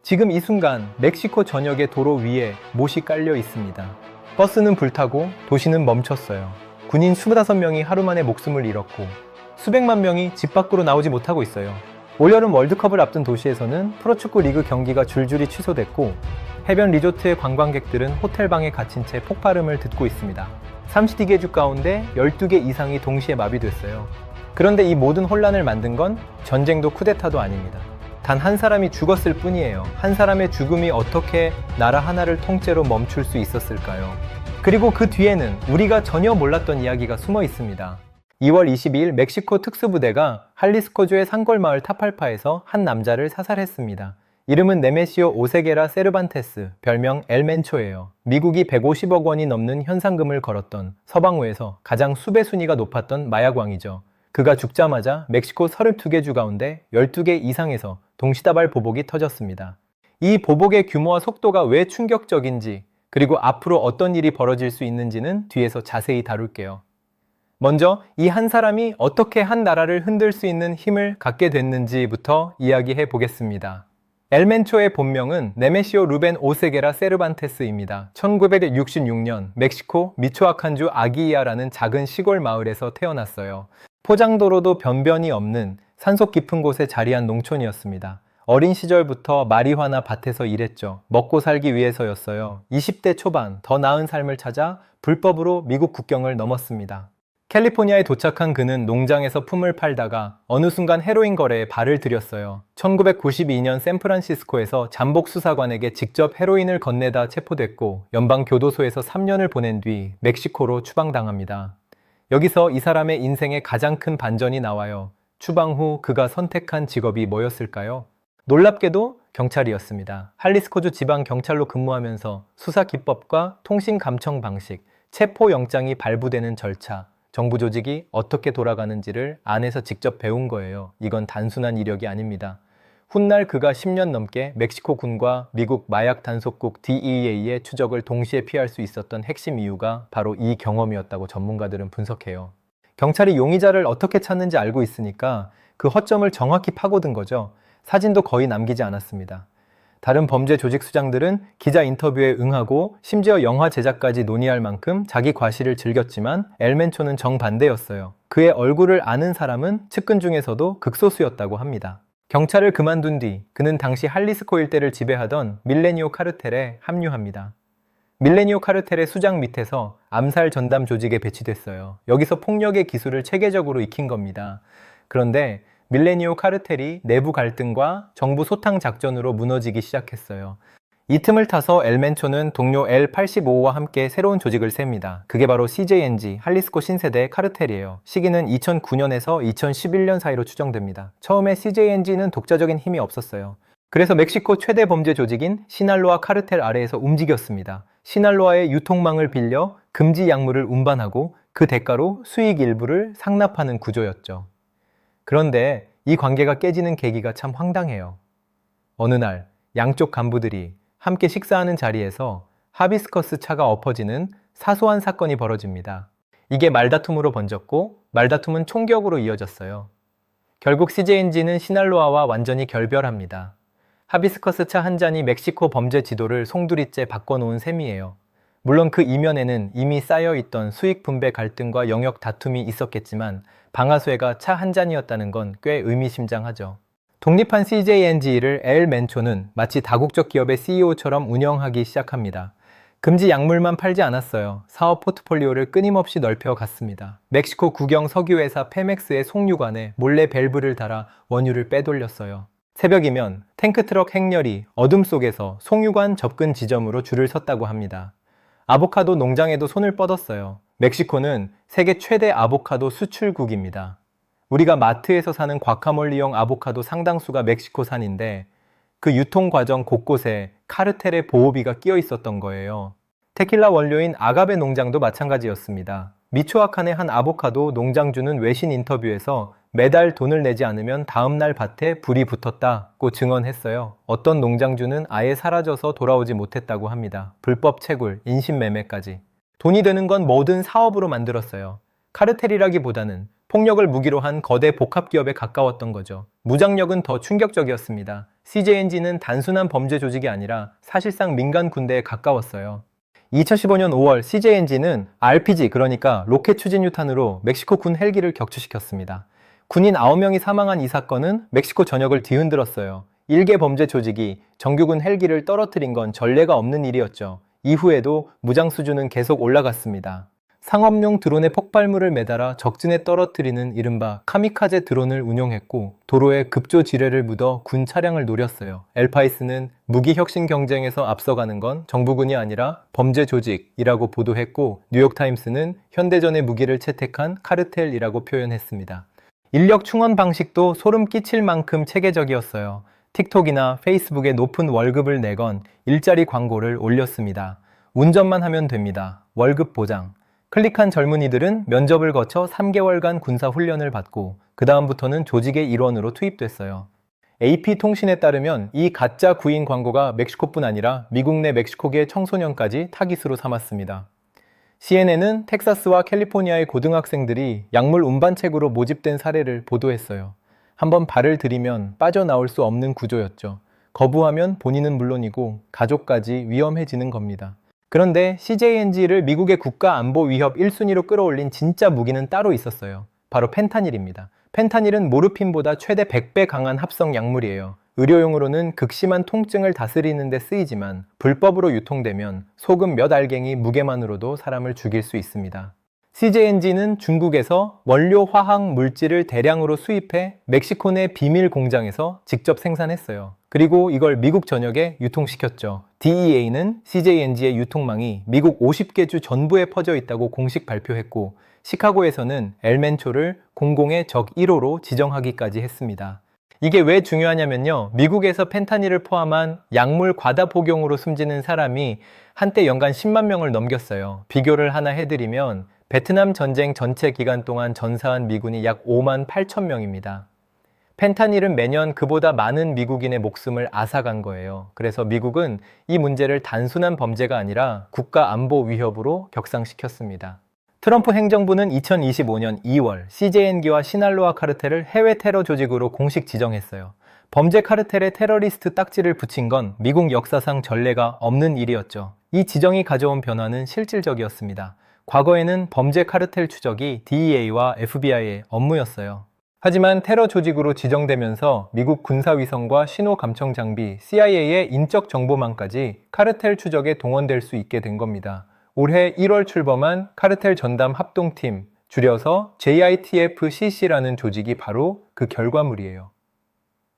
지금 이 순간 멕시코 전역의 도로 위에 못이 깔려 있습니다. 버스는 불타고 도시는 멈췄어요. 군인 25명이 하루 만에 목숨을 잃었고 수백만 명이 집 밖으로 나오지 못하고 있어요. 올여름 월드컵을 앞둔 도시에서는 프로축구 리그 경기가 줄줄이 취소됐고 해변 리조트의 관광객들은 호텔방에 갇힌 채 폭발음을 듣고 있습니다. 30개 주 가운데 12개 이상이 동시에 마비됐어요. 그런데 이 모든 혼란을 만든 건 전쟁도 쿠데타도 아닙니다. 단 한 사람이 죽었을 뿐이에요. 한 사람의 죽음이 어떻게 나라 하나를 통째로 멈출 수 있었을까요? 그리고 그 뒤에는 우리가 전혀 몰랐던 이야기가 숨어 있습니다. 2월 22일 멕시코 특수부대가 할리스코주의 산골마을 타팔파에서 한 남자를 사살했습니다. 이름은 네메시오 오세게라 세르반테스, 별명 엘멘초예요. 미국이 150억 원이 넘는 현상금을 걸었던 서방우에서 가장 수배 순위가 높았던 마약왕이죠. 그가 죽자마자 멕시코 32개 주 가운데 12개 이상에서 동시다발 보복이 터졌습니다. 이 보복의 규모와 속도가 왜 충격적인지, 그리고 앞으로 어떤 일이 벌어질 수 있는지는 뒤에서 자세히 다룰게요. 먼저 이 한 사람이 어떻게 한 나라를 흔들 수 있는 힘을 갖게 됐는지부터 이야기해 보겠습니다. 엘멘초의 본명은 네메시오 루벤 오세게라 세르반테스입니다. 1966년 멕시코 미초아칸주 아기이아라는 작은 시골 마을에서 태어났어요. 포장도로도 변변이 없는 산속 깊은 곳에 자리한 농촌이었습니다. 어린 시절부터 마리화나 밭에서 일했죠. 먹고 살기 위해서였어요. 20대 초반 더 나은 삶을 찾아 불법으로 미국 국경을 넘었습니다. 캘리포니아에 도착한 그는 농장에서 품을 팔다가 어느 순간 헤로인 거래에 발을 들였어요. 1992년 샌프란시스코에서 잠복 수사관에게 직접 헤로인을 건네다 체포됐고 연방교도소에서 3년을 보낸 뒤 멕시코로 추방당합니다. 여기서 이 사람의 인생에 가장 큰 반전이 나와요. 추방 후 그가 선택한 직업이 뭐였을까요? 놀랍게도 경찰이었습니다. 할리스코주 지방경찰로 근무하면서 수사 기법과 통신 감청 방식, 체포 영장이 발부되는 절차, 정부 조직이 어떻게 돌아가는지를 안에서 직접 배운 거예요. 이건 단순한 이력이 아닙니다. 훗날 그가 10년 넘게 멕시코 군과 미국 마약 단속국 DEA의 추적을 동시에 피할 수 있었던 핵심 이유가 바로 이 경험이었다고 전문가들은 분석해요. 경찰이 용의자를 어떻게 찾는지 알고 있으니까 그 허점을 정확히 파고든 거죠. 사진도 거의 남기지 않았습니다. 다른 범죄 조직 수장들은 기자 인터뷰에 응하고 심지어 영화 제작까지 논의할 만큼 자기 과시를 즐겼지만 엘멘초는 정반대였어요. 그의 얼굴을 아는 사람은 측근 중에서도 극소수였다고 합니다. 경찰을 그만둔 뒤 그는 당시 할리스코 일대를 지배하던 밀레니오 카르텔에 합류합니다. 밀레니오 카르텔의 수장 밑에서 암살 전담 조직에 배치됐어요. 여기서 폭력의 기술을 체계적으로 익힌 겁니다. 그런데 밀레니오 카르텔이 내부 갈등과 정부 소탕 작전으로 무너지기 시작했어요. 이 틈을 타서 엘멘초는 동료 L85와 함께 새로운 조직을 셉니다. 그게 바로 CJNG, 할리스코 신세대 카르텔이에요. 시기는 2009년에서 2011년 사이로 추정됩니다. 처음에 CJNG는 독자적인 힘이 없었어요. 그래서 멕시코 최대 범죄 조직인 시날로아 카르텔 아래에서 움직였습니다. 시날로아의 유통망을 빌려 금지 약물을 운반하고 그 대가로 수익 일부를 상납하는 구조였죠. 그런데 이 관계가 깨지는 계기가 참 황당해요. 어느 날 양쪽 간부들이 함께 식사하는 자리에서 하비스커스 차가 엎어지는 사소한 사건이 벌어집니다. 이게 말다툼으로 번졌고 말다툼은 총격으로 이어졌어요. 결국 CJNG는 시날로아와 완전히 결별합니다. 하비스커스 차 한 잔이 멕시코 범죄 지도를 송두리째 바꿔놓은 셈이에요. 물론 그 이면에는 이미 쌓여있던 수익 분배 갈등과 영역 다툼이 있었겠지만 방아쇠가 차 한 잔이었다는 건 꽤 의미심장하죠. 독립한 CJNG를 엘멘초는 마치 다국적 기업의 CEO처럼 운영하기 시작합니다. 금지 약물만 팔지 않았어요. 사업 포트폴리오를 끊임없이 넓혀갔습니다. 멕시코 국영 석유회사 페맥스의 송유관에 몰래 밸브를 달아 원유를 빼돌렸어요. 새벽이면 탱크트럭 행렬이 어둠 속에서 송유관 접근 지점으로 줄을 섰다고 합니다. 아보카도 농장에도 손을 뻗었어요. 멕시코는 세계 최대 아보카도 수출국입니다. 우리가 마트에서 사는 과카몰리용 아보카도 상당수가 멕시코산인데 그 유통 과정 곳곳에 카르텔의 보호비가 끼어 있었던 거예요. 테킬라 원료인 아가베 농장도 마찬가지였습니다. 미초아칸의 한 아보카도 농장주는 외신 인터뷰에서 매달 돈을 내지 않으면 다음날 밭에 불이 붙었다고 증언했어요. 어떤 농장주는 아예 사라져서 돌아오지 못했다고 합니다. 불법 채굴, 인신매매까지. 돈이 되는 건 뭐든 사업으로 만들었어요. 카르텔이라기보다는 폭력을 무기로 한 거대 복합기업에 가까웠던 거죠. 무장력은 더 충격적이었습니다. CJNG는 단순한 범죄 조직이 아니라 사실상 민간 군대에 가까웠어요. 2015년 5월 CJNG는 RPG, 그러니까 로켓 추진 유탄으로 멕시코 군 헬기를 격추시켰습니다. 군인 9명이 사망한 이 사건은 멕시코 전역을 뒤흔들었어요. 일개 범죄 조직이 정규군 헬기를 떨어뜨린 건 전례가 없는 일이었죠. 이후에도 무장 수준은 계속 올라갔습니다. 상업용 드론에 폭발물을 매달아 적진에 떨어뜨리는 이른바 카미카제 드론을 운용했고, 도로에 급조 지뢰를 묻어 군 차량을 노렸어요. 엘파이스는 무기 혁신 경쟁에서 앞서가는 건 정부군이 아니라 범죄 조직이라고 보도했고, 뉴욕타임스는 현대전의 무기를 채택한 카르텔이라고 표현했습니다. 인력 충원 방식도 소름 끼칠 만큼 체계적이었어요. 틱톡이나 페이스북에 높은 월급을 내건 일자리 광고를 올렸습니다. 운전만 하면 됩니다. 월급 보장. 클릭한 젊은이들은 면접을 거쳐 3개월간 군사 훈련을 받고 그 다음부터는 조직의 일원으로 투입됐어요. AP통신에 따르면 이 가짜 구인 광고가 멕시코뿐 아니라 미국 내 멕시코계 청소년까지 타깃으로 삼았습니다. CNN은 텍사스와 캘리포니아의 고등학생들이 약물 운반책으로 모집된 사례를 보도했어요. 한번 발을 들이면 빠져나올 수 없는 구조였죠. 거부하면 본인은 물론이고 가족까지 위험해지는 겁니다. 그런데 CJNG를 미국의 국가안보 위협 1순위로 끌어올린 진짜 무기는 따로 있었어요. 바로 펜타닐입니다. 펜타닐은 모르핀보다 최대 100배 강한 합성 약물이에요. 의료용으로는 극심한 통증을 다스리는 데 쓰이지만 불법으로 유통되면 소금 몇 알갱이 무게만으로도 사람을 죽일 수 있습니다. CJNG는 중국에서 원료 화학 물질을 대량으로 수입해 멕시코 내 비밀 공장에서 직접 생산했어요. 그리고 이걸 미국 전역에 유통시켰죠. DEA는 CJNG의 유통망이 미국 50개 주 전부에 퍼져 있다고 공식 발표했고, 시카고에서는 엘멘초를 공공의 적 1호로 지정하기까지 했습니다. 이게 왜 중요하냐면요. 미국에서 펜타닐을 포함한 약물 과다 복용으로 숨지는 사람이 한때 연간 10만 명을 넘겼어요. 비교를 하나 해드리면 베트남 전쟁 전체 기간 동안 전사한 미군이 약 5만 8천 명입니다. 펜타닐은 매년 그보다 많은 미국인의 목숨을 앗아간 거예요. 그래서 미국은 이 문제를 단순한 범죄가 아니라 국가 안보 위협으로 격상시켰습니다. 트럼프 행정부는 2025년 2월 CJNG와 시날로아 카르텔을 해외 테러 조직으로 공식 지정했어요. 범죄 카르텔에 테러리스트 딱지를 붙인 건 미국 역사상 전례가 없는 일이었죠. 이 지정이 가져온 변화는 실질적이었습니다. 과거에는 범죄 카르텔 추적이 DEA와 FBI의 업무였어요. 하지만 테러 조직으로 지정되면서 미국 군사위성과 신호감청 장비, CIA의 인적 정보망까지 카르텔 추적에 동원될 수 있게 된 겁니다. 올해 1월 출범한 카르텔 전담 합동팀, 줄여서 JITF-CC라는 조직이 바로 그 결과물이에요.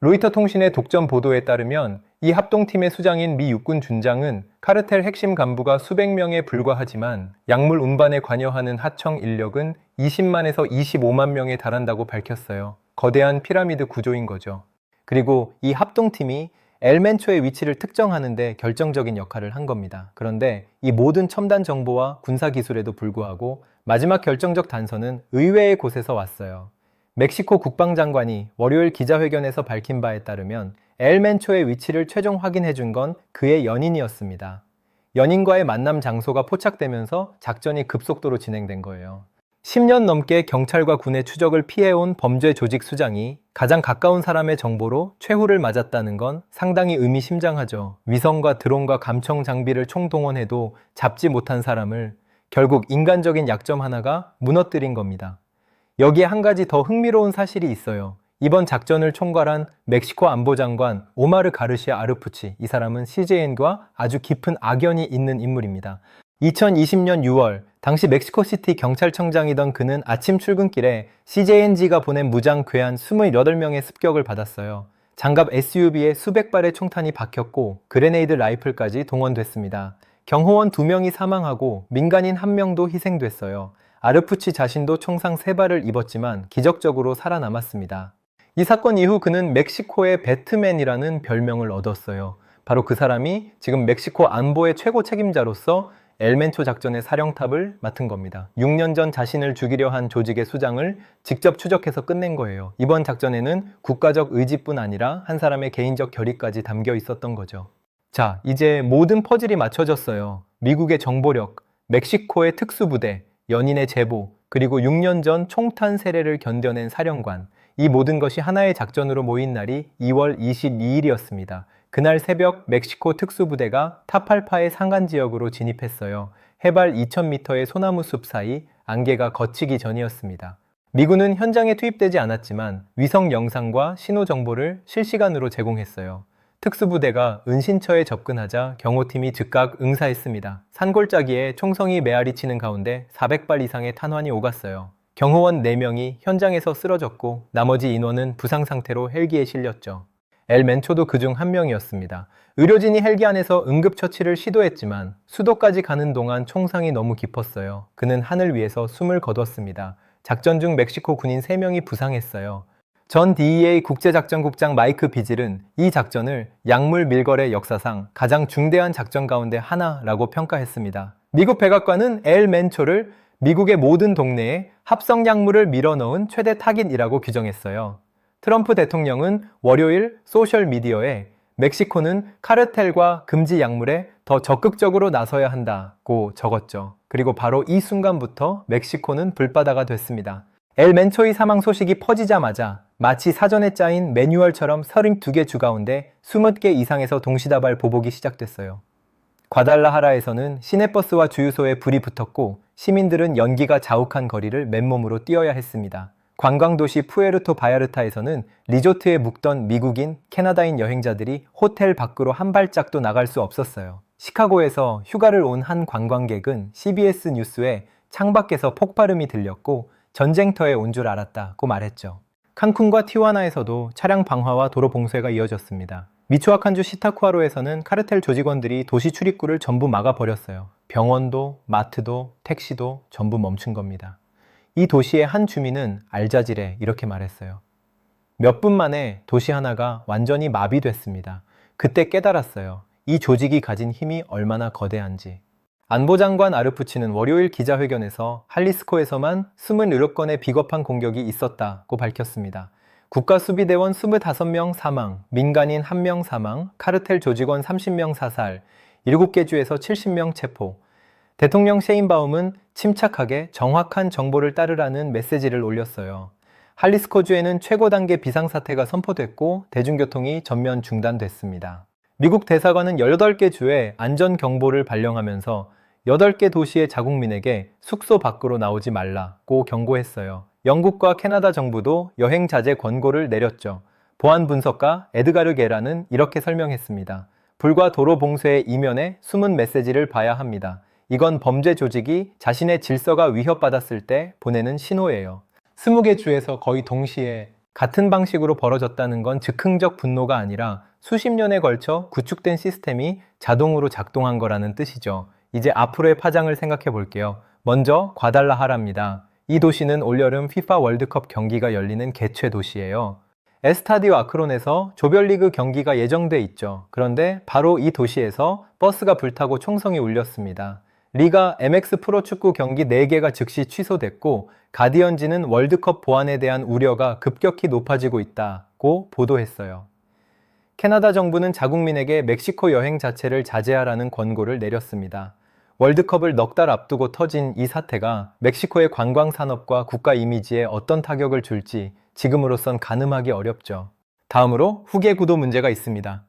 로이터 통신의 독점 보도에 따르면 이 합동팀의 수장인 미 육군 준장은 카르텔 핵심 간부가 수백 명에 불과하지만 약물 운반에 관여하는 하청 인력은 20만에서 25만 명에 달한다고 밝혔어요. 거대한 피라미드 구조인 거죠. 그리고 이 합동팀이 엘멘초의 위치를 특정하는 데 결정적인 역할을 한 겁니다. 그런데 이 모든 첨단 정보와 군사 기술에도 불구하고 마지막 결정적 단서는 의외의 곳에서 왔어요. 멕시코 국방장관이 월요일 기자회견에서 밝힌 바에 따르면 엘멘초의 위치를 최종 확인해 준 건 그의 연인이었습니다. 연인과의 만남 장소가 포착되면서 작전이 급속도로 진행된 거예요. 10년 넘게 경찰과 군의 추적을 피해온 범죄 조직 수장이 가장 가까운 사람의 정보로 최후를 맞았다는 건 상당히 의미심장하죠. 위성과 드론과 감청 장비를 총동원해도 잡지 못한 사람을 결국 인간적인 약점 하나가 무너뜨린 겁니다. 여기에 한 가지 더 흥미로운 사실이 있어요. 이번 작전을 총괄한 멕시코 안보장관 오마르 가르시아 아르푸치, 이 사람은 CJN과 아주 깊은 악연이 있는 인물입니다. 2020년 6월 당시 멕시코시티 경찰청장이던 그는 아침 출근길에 CJNG가 보낸 무장 괴한 28명의 습격을 받았어요. 장갑 SUV에 수백 발의 총탄이 박혔고 그레네이드 라이플까지 동원됐습니다. 경호원 2명이 사망하고 민간인 1명도 희생됐어요. 아르푸치 자신도 총상 3발을 입었지만 기적적으로 살아남았습니다. 이 사건 이후 그는 멕시코의 배트맨이라는 별명을 얻었어요. 바로 그 사람이 지금 멕시코 안보의 최고 책임자로서 엘멘초 작전의 사령탑을 맡은 겁니다. 6년 전 자신을 죽이려 한 조직의 수장을 직접 추적해서 끝낸 거예요. 이번 작전에는 국가적 의지뿐 아니라 한 사람의 개인적 결의까지 담겨 있었던 거죠. 자, 이제 모든 퍼즐이 맞춰졌어요. 미국의 정보력, 멕시코의 특수부대, 연인의 제보, 그리고 6년 전 총탄 세례를 견뎌낸 사령관. 이 모든 것이 하나의 작전으로 모인 날이 2월 22일이었습니다. 그날 새벽 멕시코 특수부대가 타팔파의 산간 지역으로 진입했어요. 해발 2000m의 소나무 숲 사이 안개가 걷히기 전이었습니다. 미군은 현장에 투입되지 않았지만 위성 영상과 신호 정보를 실시간으로 제공했어요. 특수부대가 은신처에 접근하자 경호팀이 즉각 응사했습니다. 산골짜기에 총성이 메아리 치는 가운데 400발 이상의 탄환이 오갔어요. 경호원 4명이 현장에서 쓰러졌고 나머지 인원은 부상 상태로 헬기에 실렸죠. 엘 멘초도 그중 한 명이었습니다. 의료진이 헬기 안에서 응급처치를 시도했지만 수도까지 가는 동안 총상이 너무 깊었어요. 그는 하늘 위에서 숨을 거뒀습니다. 작전 중 멕시코 군인 3명이 부상했어요. 전 DEA 국제작전국장 마이크 비질은 이 작전을 약물 밀거래 역사상 가장 중대한 작전 가운데 하나라고 평가했습니다. 미국 백악관은 엘 멘초를 미국의 모든 동네에 합성 약물을 밀어넣은 최대 타깃이라고 규정했어요. 트럼프 대통령은 월요일 소셜미디어에 멕시코는 카르텔과 금지 약물에 더 적극적으로 나서야 한다고 적었죠. 그리고 바로 이 순간부터 멕시코는 불바다가 됐습니다. 엘 멘초의 사망 소식이 퍼지자마자 마치 사전에 짜인 매뉴얼처럼 32개 주 가운데 20개 이상에서 동시다발 보복이 시작됐어요. 과달라하라에서는 시내버스와 주유소에 불이 붙었고 시민들은 연기가 자욱한 거리를 맨몸으로 뛰어야 했습니다. 관광도시 푸에르토 바야르타에서는 리조트에 묵던 미국인, 캐나다인 여행자들이 호텔 밖으로 한 발짝도 나갈 수 없었어요. 시카고에서 휴가를 온 한 관광객은 CBS 뉴스에 창밖에서 폭발음이 들렸고 전쟁터에 온 줄 알았다고 말했죠. 칸쿤과 티와나에서도 차량 방화와 도로 봉쇄가 이어졌습니다. 미초아칸주 시타쿠아로에서는 카르텔 조직원들이 도시 출입구를 전부 막아버렸어요. 병원도, 마트도, 택시도 전부 멈춘 겁니다. 이 도시의 한 주민은 알자질에 이렇게 말했어요. 몇 분 만에 도시 하나가 완전히 마비됐습니다. 그때 깨달았어요. 이 조직이 가진 힘이 얼마나 거대한지. 안보장관 아르푸치는 월요일 기자회견에서 할리스코에서만 27건의 비겁한 공격이 있었다고 밝혔습니다. 국가수비대원 25명 사망, 민간인 1명 사망, 카르텔 조직원 30명 사살, 7개 주에서 70명 체포. 대통령 셰인바움은 침착하게 정확한 정보를 따르라는 메시지를 올렸어요. 할리스코주에는 최고 단계 비상사태가 선포됐고 대중교통이 전면 중단됐습니다. 미국 대사관은 18개 주에 안전경보를 발령하면서 8개 도시의 자국민에게 숙소 밖으로 나오지 말라고 경고했어요. 영국과 캐나다 정부도 여행 자제 권고를 내렸죠. 보안 분석가 에드가르 게라는 이렇게 설명했습니다. 불과 도로 봉쇄의 이면에 숨은 메시지를 봐야 합니다. 이건 범죄 조직이 자신의 질서가 위협받았을 때 보내는 신호예요. 20개 주에서 거의 동시에 같은 방식으로 벌어졌다는 건 즉흥적 분노가 아니라 수십 년에 걸쳐 구축된 시스템이 자동으로 작동한 거라는 뜻이죠. 이제 앞으로의 파장을 생각해 볼게요. 먼저 과달라하라입니다. 이 도시는 올여름 FIFA 월드컵 경기가 열리는 개최 도시예요. 에스타디오 아크론에서 조별리그 경기가 예정돼 있죠. 그런데 바로 이 도시에서 버스가 불타고 총성이 울렸습니다. 리가 MX 프로축구 경기 4개가 즉시 취소됐고 가디언지는 월드컵 보안에 대한 우려가 급격히 높아지고 있다고 보도했어요. 캐나다 정부는 자국민에게 멕시코 여행 자체를 자제하라는 권고를 내렸습니다. 월드컵을 넉 달 앞두고 터진 이 사태가 멕시코의 관광 산업과 국가 이미지에 어떤 타격을 줄지 지금으로선 가늠하기 어렵죠. 다음으로 후계 구도 문제가 있습니다.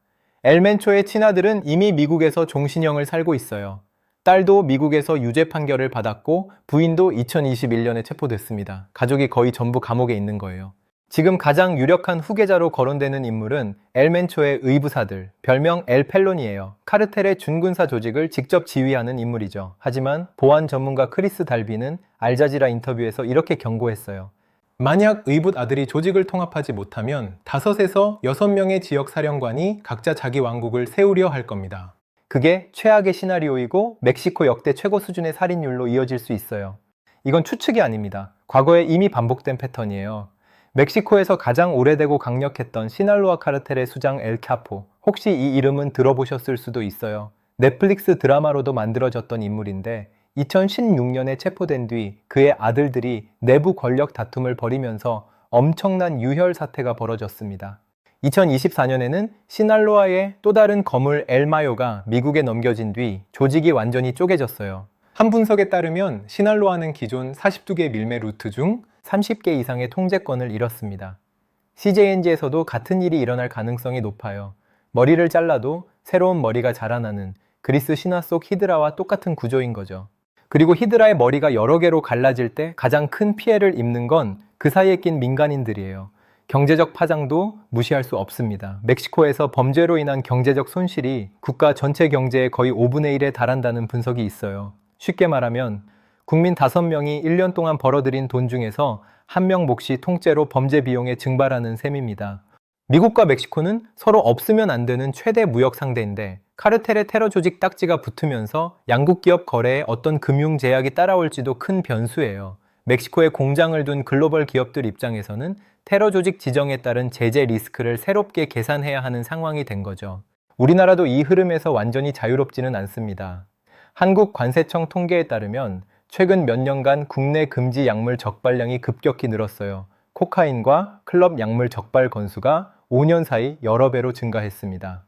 엘 멘초의 친아들은 이미 미국에서 종신형을 살고 있어요. 딸도 미국에서 유죄 판결을 받았고 부인도 2021년에 체포됐습니다. 가족이 거의 전부 감옥에 있는 거예요. 지금 가장 유력한 후계자로 거론되는 인물은 엘 멘초의 의부사들, 별명 엘 펠론이에요. 카르텔의 준군사 조직을 직접 지휘하는 인물이죠. 하지만 보안 전문가 크리스 달비는 알자지라 인터뷰에서 이렇게 경고했어요. 만약 의붓 아들이 조직을 통합하지 못하면 5에서 6명의 지역 사령관이 각자 자기 왕국을 세우려 할 겁니다. 그게 최악의 시나리오이고 멕시코 역대 최고 수준의 살인율로 이어질 수 있어요. 이건 추측이 아닙니다. 과거에 이미 반복된 패턴이에요. 멕시코에서 가장 오래되고 강력했던 시날로아 카르텔의 수장 엘 카포. 혹시 이 이름은 들어보셨을 수도 있어요. 넷플릭스 드라마로도 만들어졌던 인물인데 2016년에 체포된 뒤 그의 아들들이 내부 권력 다툼을 벌이면서 엄청난 유혈 사태가 벌어졌습니다. 2024년에는 시날로아의 또 다른 거물 엘마요가 미국에 넘겨진 뒤 조직이 완전히 쪼개졌어요. 한 분석에 따르면 시날로아는 기존 42개 밀매 루트 중 30개 이상의 통제권을 잃었습니다. CJNG에서도 같은 일이 일어날 가능성이 높아요. 머리를 잘라도 새로운 머리가 자라나는 그리스 신화 속 히드라와 똑같은 구조인 거죠. 그리고 히드라의 머리가 여러 개로 갈라질 때 가장 큰 피해를 입는 건 그 사이에 낀 민간인들이에요. 경제적 파장도 무시할 수 없습니다. 멕시코에서 범죄로 인한 경제적 손실이 국가 전체 경제의 거의 5분의 1에 달한다는 분석이 있어요. 쉽게 말하면 국민 5명이 1년 동안 벌어들인 돈 중에서 1명 몫이 통째로 범죄 비용에 증발하는 셈입니다. 미국과 멕시코는 서로 없으면 안 되는 최대 무역 상대인데 카르텔의 테러 조직 딱지가 붙으면서 양국 기업 거래에 어떤 금융 제약이 따라올지도 큰 변수예요. 멕시코에 공장을 둔 글로벌 기업들 입장에서는 테러 조직 지정에 따른 제재 리스크를 새롭게 계산해야 하는 상황이 된 거죠. 우리나라도 이 흐름에서 완전히 자유롭지는 않습니다. 한국관세청 통계에 따르면 최근 몇 년간 국내 금지 약물 적발량이 급격히 늘었어요. 코카인과 클럽 약물 적발 건수가 5년 사이 여러 배로 증가했습니다.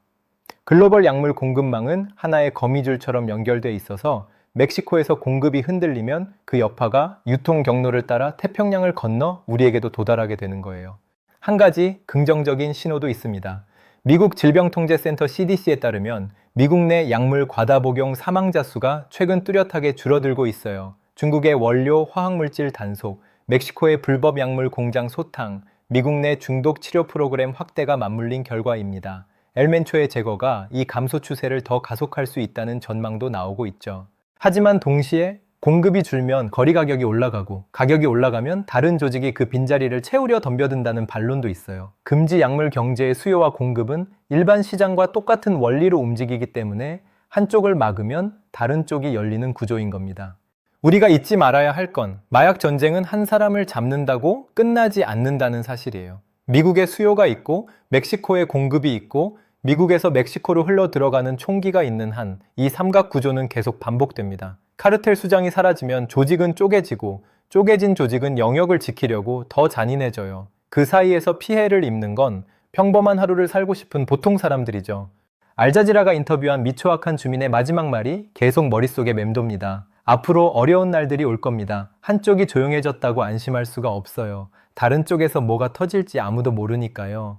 글로벌 약물 공급망은 하나의 거미줄처럼 연결돼 있어서 멕시코에서 공급이 흔들리면 그 여파가 유통 경로를 따라 태평양을 건너 우리에게도 도달하게 되는 거예요. 한 가지 긍정적인 신호도 있습니다. 미국 질병통제센터 CDC에 따르면 미국 내 약물 과다 복용 사망자 수가 최근 뚜렷하게 줄어들고 있어요. 중국의 원료 화학물질 단속, 멕시코의 불법 약물 공장 소탕, 미국 내 중독 치료 프로그램 확대가 맞물린 결과입니다. 엘멘초의 제거가 이 감소 추세를 더 가속할 수 있다는 전망도 나오고 있죠. 하지만 동시에 공급이 줄면 거리 가격이 올라가고 가격이 올라가면 다른 조직이 그 빈자리를 채우려 덤벼든다는 반론도 있어요. 금지 약물 경제의 수요와 공급은 일반 시장과 똑같은 원리로 움직이기 때문에 한쪽을 막으면 다른 쪽이 열리는 구조인 겁니다. 우리가 잊지 말아야 할 건 마약 전쟁은 한 사람을 잡는다고 끝나지 않는다는 사실이에요. 미국의 수요가 있고 멕시코의 공급이 있고 미국에서 멕시코로 흘러 들어가는 총기가 있는 한 이 삼각 구조는 계속 반복됩니다. 카르텔 수장이 사라지면 조직은 쪼개지고 쪼개진 조직은 영역을 지키려고 더 잔인해져요. 그 사이에서 피해를 입는 건 평범한 하루를 살고 싶은 보통 사람들이죠. 알자지라가 인터뷰한 미초아칸 주민의 마지막 말이 계속 머릿속에 맴돕니다. 앞으로 어려운 날들이 올 겁니다. 한쪽이 조용해졌다고 안심할 수가 없어요. 다른 쪽에서 뭐가 터질지 아무도 모르니까요.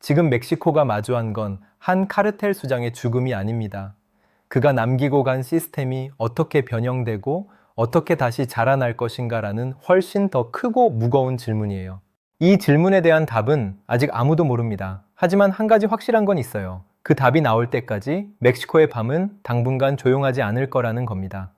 지금 멕시코가 마주한 건 한 카르텔 수장의 죽음이 아닙니다. 그가 남기고 간 시스템이 어떻게 변형되고 어떻게 다시 자라날 것인가라는 훨씬 더 크고 무거운 질문이에요. 이 질문에 대한 답은 아직 아무도 모릅니다. 하지만 한 가지 확실한 건 있어요. 그 답이 나올 때까지 멕시코의 밤은 당분간 조용하지 않을 거라는 겁니다.